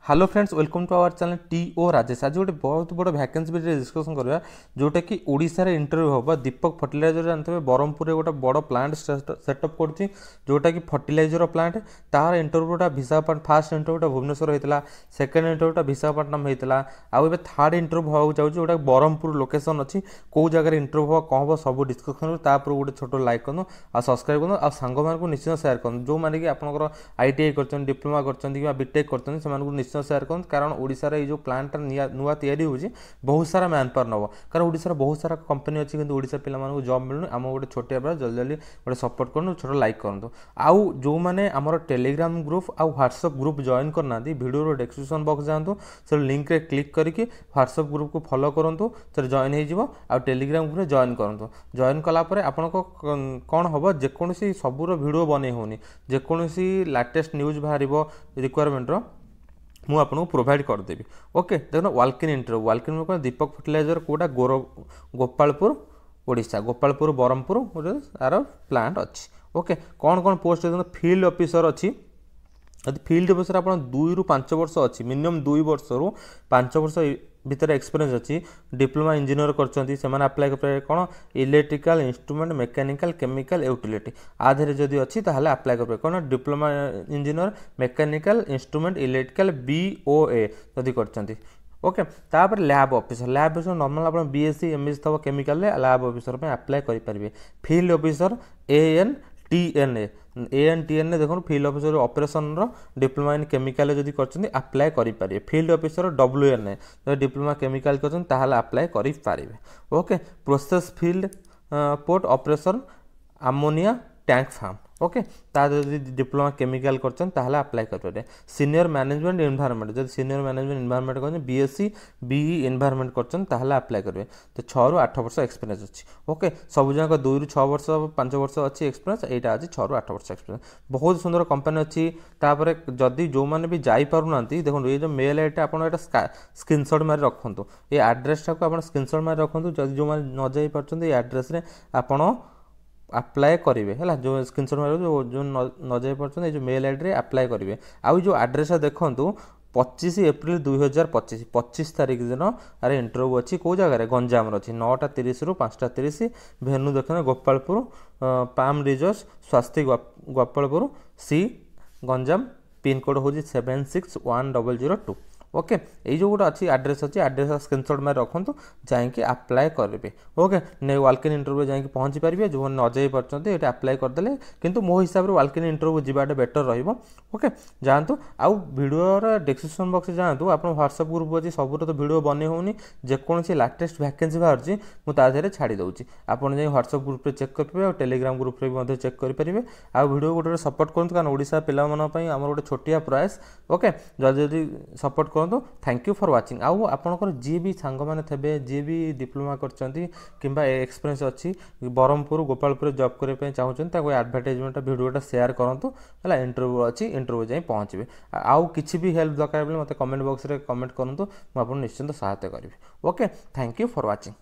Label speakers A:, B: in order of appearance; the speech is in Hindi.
A: Hello friends welcome to our channel T O Rajesh. आज गोटे बहुत बड़ भैकेंसी विषय डिस्कसन करवा जोटा कि ओडिशा रे इंटरव्यू हम दीपक फर्टिलाइजर जानते हैं ब्रह्मपुर गोटे बड़ प्लांट सेटअप कर जोटा कि फर्टिलाइजर प्लांट तार इंटरव्यूटा विशाखापट्टनम फास्ट इंटरव्यूटा भुवनेश्वर होता सेकेंड इंटरव्यूटा विशाखापट्टनम होता आउ थर्ड इंटरव्यू हाँ चाहिए जोटा ब्रह्मपुर लोकेशन अच्छी कौ जगह इंटरव्यू हम कौन हम सब डिस्कसन कर गोटे छोट लाइक करूँ आ सब्सक्राइब करूँ आ सांग मानक निश्चित सेयार करूँ जो मैंने कि आपंकर ITI कर डिप्लोमा कर बीटेक कर सेयार करूँ कारण ओडिशार ये जो प्लांट नुआ तैयारी होची बहुत सारा मैन पावर नब कारण ओडिशार बहुत सारा कंपनी अच्छी कि ओडिशा पिला जॉब मिलूनी आम गोटे छोटिया बेला जल्दी जल्दी गोटे सपोर्ट करूँ छोट लाइक करूँ आउ जो मैंने आमर टेलीग्राम ग्रुप आ व्हाट्सएप ग्रुप जॉइन करना वीडियो डिस्क्रिप्शन बॉक्स जातु से लिंक रे क्लिक करके व्हाट्सएप ग्रुप को फॉलो करूँ से जॉइन हो टेलीग्राम ग्रुप जॉइन करूँ जॉइन कलापर आपन कौन हम जेकोसी सबूर वीडियो बन होनी जेकोसी लेटेस्ट न्यूज बाहर रिक्वायरमेंट मु आपको प्रोवाइड करदेवी। ओके देखो वाल्किन इंटरव्यू वाल्किन में दीपक फर्टिलाइजर कोटा गोपालपुर ओडिशा गोपालपुर ब्रह्मपुर गोटे तार प्लांट अच्छी। ओके कौन कौन पोस्ट देखो फील्ड ऑफिसर अच्छी फील्ड ऑफिसर आप 2 ରୁ 5 वर्ष अच्छी मिनिमम 2 वर्ष रु 5 वर्ष भितर एक्सपीरियंस अच्छी डिप्लोमा इंजीनियर कर अप्लाई कर कौन electrical instrument mechanical chemical utility आधे जदि अच्छी ताहले अप्लाई कर कौन diploma engineer mechanical instrument electrical BOA जदि कर ओके तापर लैब ऑफिसर नॉर्मल आप BSc MSc थब केमिकल लैब ऑफिसर अप्लाई करेंगे। फील्ड ऑफिसर ANTNA देखो field officer operation diploma in chemical जदि कर अप्लाई करेंगे। Field officer WNA diploma chemical कर अप्लाई करेंगे। Okay process field port operation ammonia tank farm okay diploma chemical कर अप्लाई करेंगे। सीनियर मैनेजमेंट एनवायरनमेंट जब सीनियर मैनेजमेंट एनवायरनमेंट कर BSc BE एनवायरनमेंट कर अप्लाई करेंगे। तो 6 ରୁ 8 वर्ष एक्सपीरियंस अच्छी। ओके सब जगह 2 ରୁ 6 वर्ष 5 वर्ष अच्छी एक्सपीरियंस यहाँ आज 6 ରୁ 8 वर्ष एक्सपीरियंस बहुत सुंदर कंपनी अच्छी। तापर जदि जो मैंने भी जापार ना देखो ये जो मेल आईडी आप स्क्रीनशॉट मारी रखुँ ये आड्रेसटा को आप स्क्रीनशॉट मारी रखुँ जदि जो मैंने न जाई पार्टी आड्रेस आपड़ अप्लाई करेंगे है जो स्क्रीनशॉट मार जो न जाई पार्टी जो मेल आईडी रे अप्लाई करेंगे। आउ जो आड्रेस देखूँ 25 एप्रिल 2025 25 तारीख दिन अरे इंटरव्यू अच्छी कौ जगह गंजाम अच्छी 9:30 ରୁ 5:30 भेन्यू देखना गोपालपुर पाम रिजर्स स्वास्थ्य गोपालपुर सी गंजाम पिनकोड हूँ 761002। ओके ये जो गोटे अच्छी आड्रेस अच्छी आड्रेस स्क्रीनशॉट में रखुँ जाकि अप्लाई करेंगे। ओके ने वाल्किन इंटरव्यू जाकि पहुँची पारे जो न जाई पार्टी ये अप्लाई करदे किंतु मो हिसाब से वाल्किन इंटरव्यू जावाटा बेटर रहिबो। ओके जातु आउ वीडियोर डिस्क्रिप्शन बॉक्स जातु आप व्हाट्सएप ग्रुप अच्छी सबूर तो वीडियो बने होनी जेकोसी लेटेस्ट वैकेंसी बाहर मुझे छाड़ी दूसरी आपड़ जाए व्हाट्सएप ग्रुप चेक करेंगे और टेलीग्राम ग्रुप भी चेक करेंगे। आ वीडियो गोटे सपोर्ट करूँ कारण ओडिशा पिलामानपाई आमर गोटे छोटिया प्रयास। ओके जल्दी सपोर्ट करूँ। थैंक यू फॉर वाचिंग आउ आपंकर जी भी सांग मैंने थे जी भी डिप्लोमा कर एक्सपीरियंस अच्छी ब्रह्मपुर गोपालपुर जॉब करने चाहते एडवर्टाइजमेंट वीडियोटा शेयर करूँ है इंटरव्यू अच्छी इंटरव्यू जाए पहुँचे आउ किसी भी हेल्प दरकार मतलब कमेंट बॉक्स में कमेंट करूँ मुझे निश्चिंत सहायता करी। Okay thank you for watching.